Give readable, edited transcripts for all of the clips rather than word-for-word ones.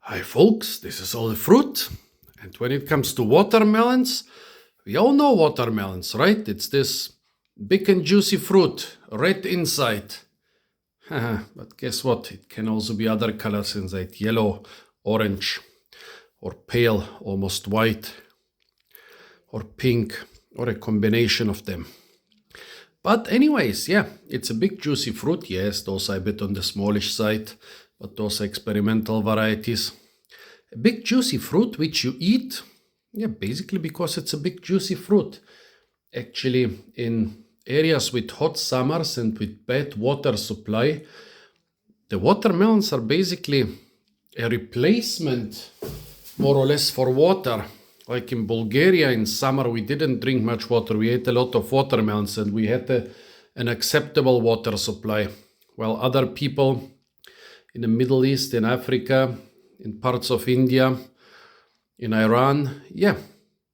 Hi folks, this is all the fruit. And when it comes to watermelons, we all know watermelons, right? It's this big and juicy fruit, red inside. But guess what? It can also be other colors inside, yellow, orange, or pale, almost white, or pink, or a combination of them. But anyways, yeah, it's a big juicy fruit. Yes, those are a bit on the smallish side, but those are experimental varieties. A big juicy fruit which you eat, yeah, basically because it's a big juicy fruit. Actually, in areas with hot summers and with bad water supply, the watermelons are basically a replacement, more or less, for water. Like in Bulgaria, in summer, we didn't drink much water. We ate a lot of watermelons and we had an acceptable water supply. While other people in the Middle East, in Africa, in parts of India, in Iran, yeah,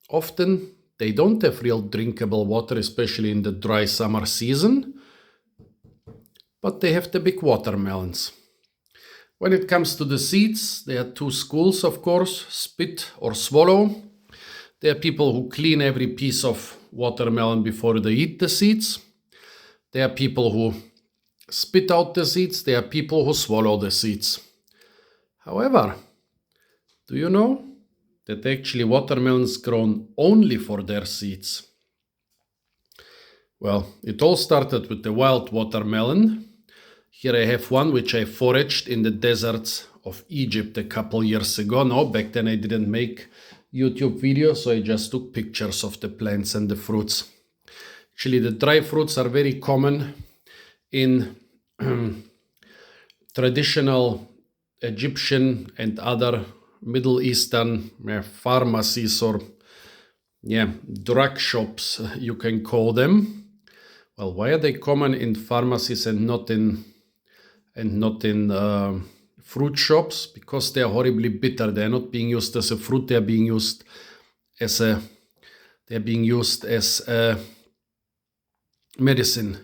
often they don't have real drinkable water, especially in the dry summer season, but they have the big watermelons. When it comes to the seeds, there are two schools, of course, spit or swallow. There are people who clean every piece of watermelon before they eat the seeds. There are people who spit out the seeds. There are people who swallow the seeds. However, do you know that actually watermelons grown only for their seeds? Well, it all started with the wild watermelon. Here I have one which I foraged in the deserts of Egypt a couple years ago. No, back then I didn't make YouTube videos, so I just took pictures of the plants and the fruits. Actually, the dry fruits are very common in traditional Egyptian and other Middle Eastern pharmacies or drug shops, you can call them. Well, why are they common in pharmacies and not in fruit shops? Because they are horribly bitter. They are not being used as a fruit. They are being used as a medicine.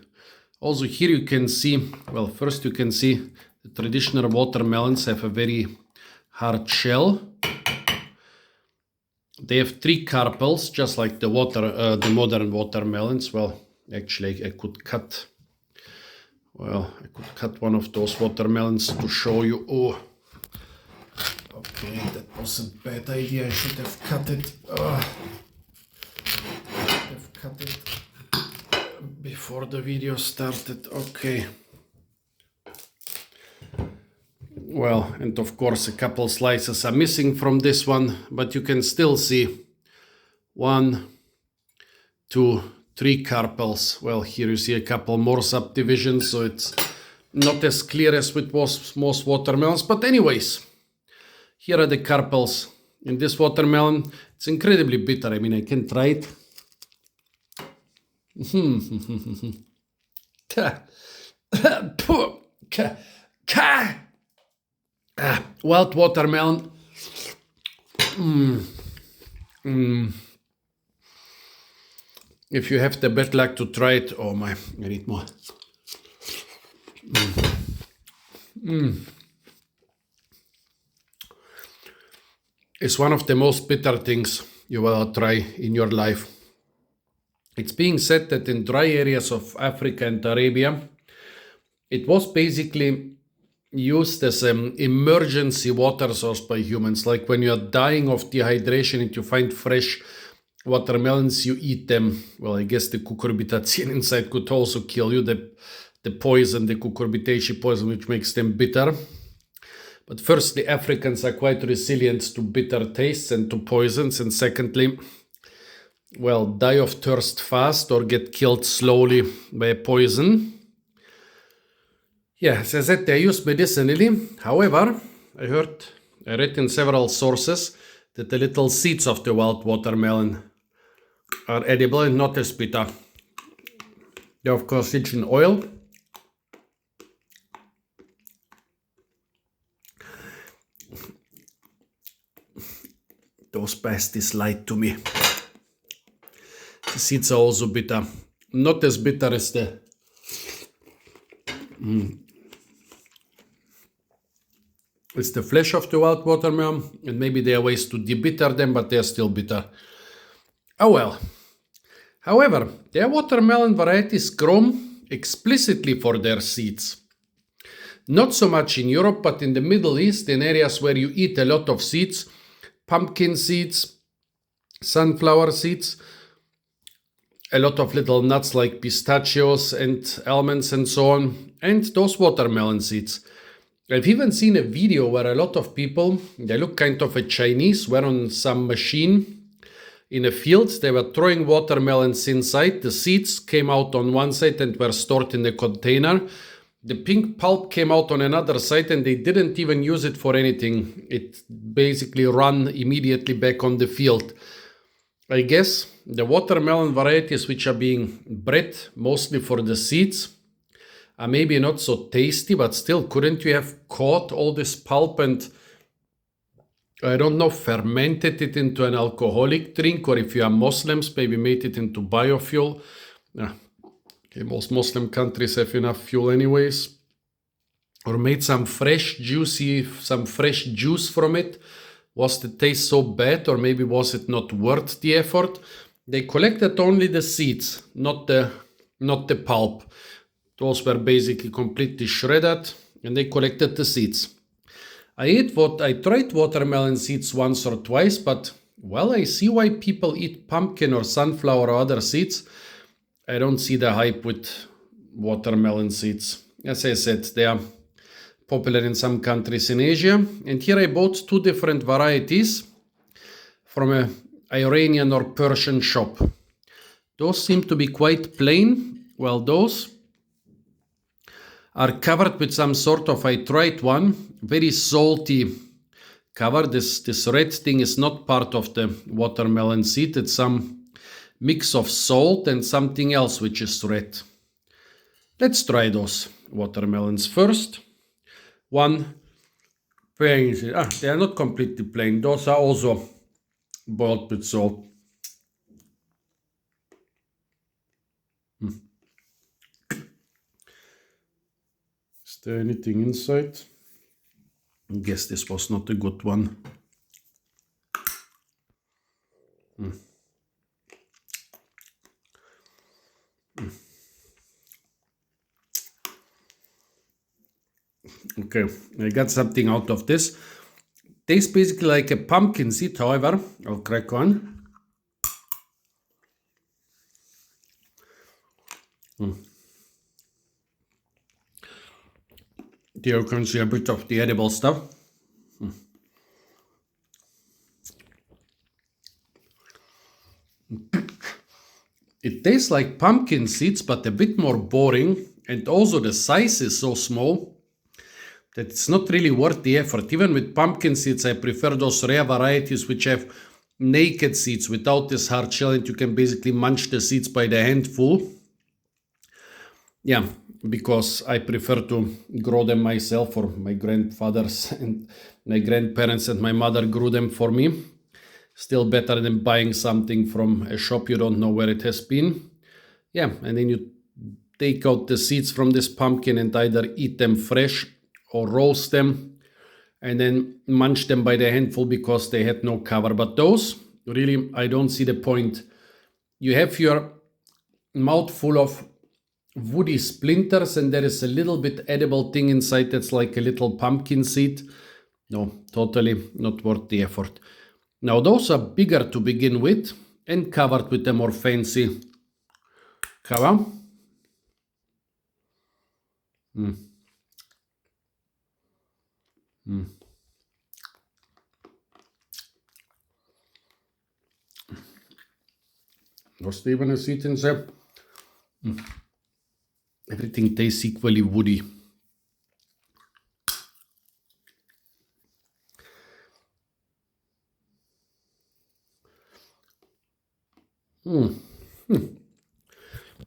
Also here you can see, well, first you can see the traditional watermelons have a very hard shell. They have 3 carpels, just like the modern watermelons. Well, actually I could cut one of those watermelons to show you. Oh, okay, that was a bad idea. I should have cut it. Before the video started. Okay. Well, and of course a couple slices are missing from this one, but you can still see 1, 2, 3 carpels. Well, here you see a couple more subdivisions, so it's not as clear as with most watermelons. But anyways, here are the carpels in this watermelon. It's incredibly bitter. I mean, I can try it. Wild watermelon. If you have the bad luck to try it, oh my, I need more. It's one of the most bitter things you will try in your life. It's being said that in dry areas of Africa and Arabia, it was basically used as an emergency water source by humans. Like when you are dying of dehydration and you find fresh watermelons, you eat them. Well, I guess the cucurbitacin inside could also kill you, the poison, the cucurbitaceae poison, which makes them bitter. But firstly, Africans are quite resilient to bitter tastes and to poisons. And secondly, well, die of thirst fast or get killed slowly by a poison. Yeah, as I said, they are used medicinally. However, I read in several sources that the little seeds of the wild watermelon are edible and not as bitter. They are of course rich in oil. Those pasties lied to me. The seeds are also bitter. Not as bitter as the It's the flesh of the wild watermelon, and maybe there are ways to debitter them, but they're still bitter. Oh well. However, there are watermelon varieties grown explicitly for their seeds. Not so much in Europe, but in the Middle East, in areas where you eat a lot of seeds, pumpkin seeds, sunflower seeds, a lot of little nuts like pistachios and almonds and so on, and those watermelon seeds. I've even seen a video where a lot of people, they look kind of a Chinese, were on some machine in a field. They were throwing watermelons inside. The seeds came out on one side and were stored in a container. The pink pulp came out on another side and they didn't even use it for anything. It basically ran immediately back on the field. I guess the watermelon varieties which are being bred mostly for the seeds are maybe not so tasty, but still, couldn't you have caught all this pulp and, I don't know, fermented it into an alcoholic drink, or if you are Muslims, maybe made it into biofuel? Okay, most Muslim countries have enough fuel anyways. Or made some fresh juice from it. Was the taste so bad, or maybe was it not worth the effort? They collected only the seeds, not the pulp. Those were basically completely shredded, and they collected the seeds. I tried watermelon seeds once or twice, but, well, I see why people eat pumpkin or sunflower or other seeds. I don't see the hype with watermelon seeds. As I said, they are popular in some countries in Asia. And here I bought two different varieties from an Iranian or Persian shop. Those seem to be quite plain, while those are covered with some sort of, I tried one, very salty cover. This red thing is not part of the watermelon seed. It's some mix of salt and something else which is red. Let's try those watermelons first. One plain, they are not completely plain. Those are also boiled with salt. Is there anything inside? I guess this was not a good one. Okay, I got something out of this. Tastes basically like a pumpkin seed, however. I'll crack one. There you can see a bit of the edible stuff. It tastes like pumpkin seeds, but a bit more boring. And also the size is so small that it's not really worth the effort. Even with pumpkin seeds, I prefer those rare varieties which have naked seeds without this hard shell, and you can basically munch the seeds by the handful. Yeah, because I prefer to grow them myself, or my grandfathers and my grandparents and my mother grew them for me. Still better than buying something from a shop you don't know where it has been. Yeah, and then you take out the seeds from this pumpkin and either eat them fresh or roast them and then munch them by the handful because they had no cover. But those, really, I don't see the point. You have your mouth full of woody splinters and there is a little bit edible thing inside that's like a little pumpkin seed. No, totally not worth the effort. Now those are bigger to begin with and covered with a more fancy cover. Was even a seed inside? Everything tastes equally woody.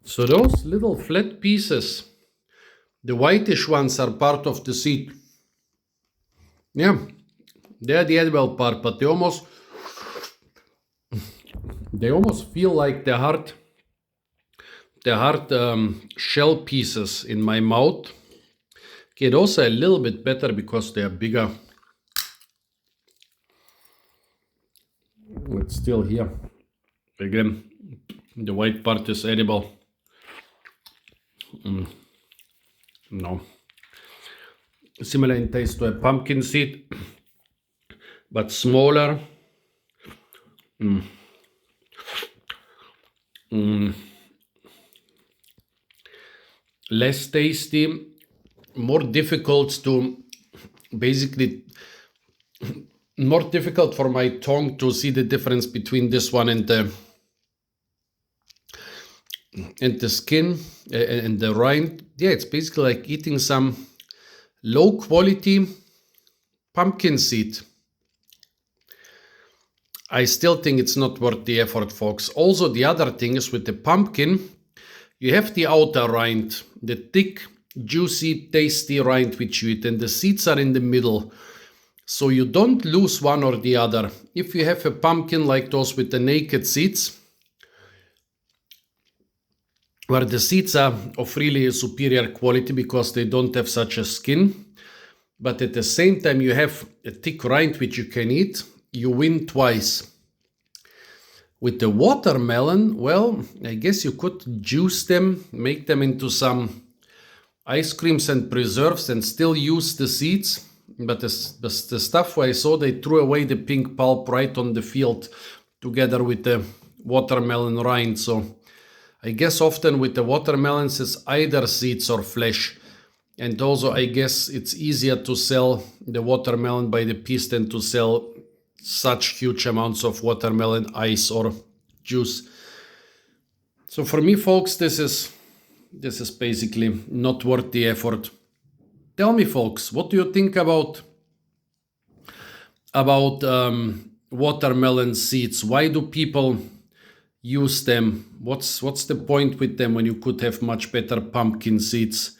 So those little flat pieces, the whitish ones, are part of the seed. Yeah, they're the edible part, but they almost feel like the hard shell pieces in my mouth. Okay, those are a little bit better because they are bigger. It's still here. Again, the white part is edible. No. Similar in taste to a pumpkin seed, but smaller. Less tasty, more difficult to basically, more difficult for my tongue to see the difference between this one and the skin and the rind. Yeah, it's basically like eating some low quality pumpkin seed. I still think it's not worth the effort, folks. Also, the other thing is with the pumpkin, you have the outer rind, the thick, juicy, tasty rind which you eat, and the seeds are in the middle. So you don't lose one or the other. If you have a pumpkin like those with the naked seeds, where the seeds are of really superior quality because they don't have such a skin, but at the same time you have a thick rind which you can eat, you win twice. With the watermelon, well, I guess you could juice them, make them into some ice creams and preserves and still use the seeds. But the stuff where I saw, they threw away the pink pulp right on the field together with the watermelon rind. So I guess often with the watermelons it's either seeds or flesh. And also I guess it's easier to sell the watermelon by the piece than to sell such huge amounts of watermelon ice or juice. So for me, folks, this is basically not worth the effort. Tell me, folks, what do you think about watermelon seeds? Why do people use them? What's the point with them when you could have much better pumpkin seeds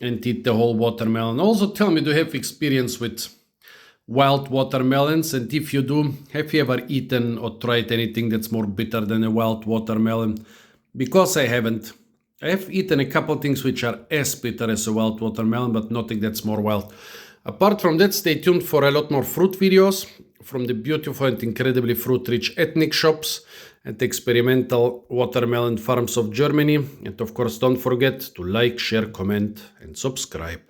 and eat the whole watermelon? Also, tell me, do you have experience with wild watermelons? And if you do, have you ever eaten or tried anything that's more bitter than a wild watermelon? Because I haven't. I have eaten a couple things which are as bitter as a wild watermelon, but nothing that's more wild. Apart from that, stay tuned for a lot more fruit videos from the beautiful and incredibly fruit-rich ethnic shops and experimental watermelon farms of Germany. And of course, don't forget to like, share, comment, and subscribe.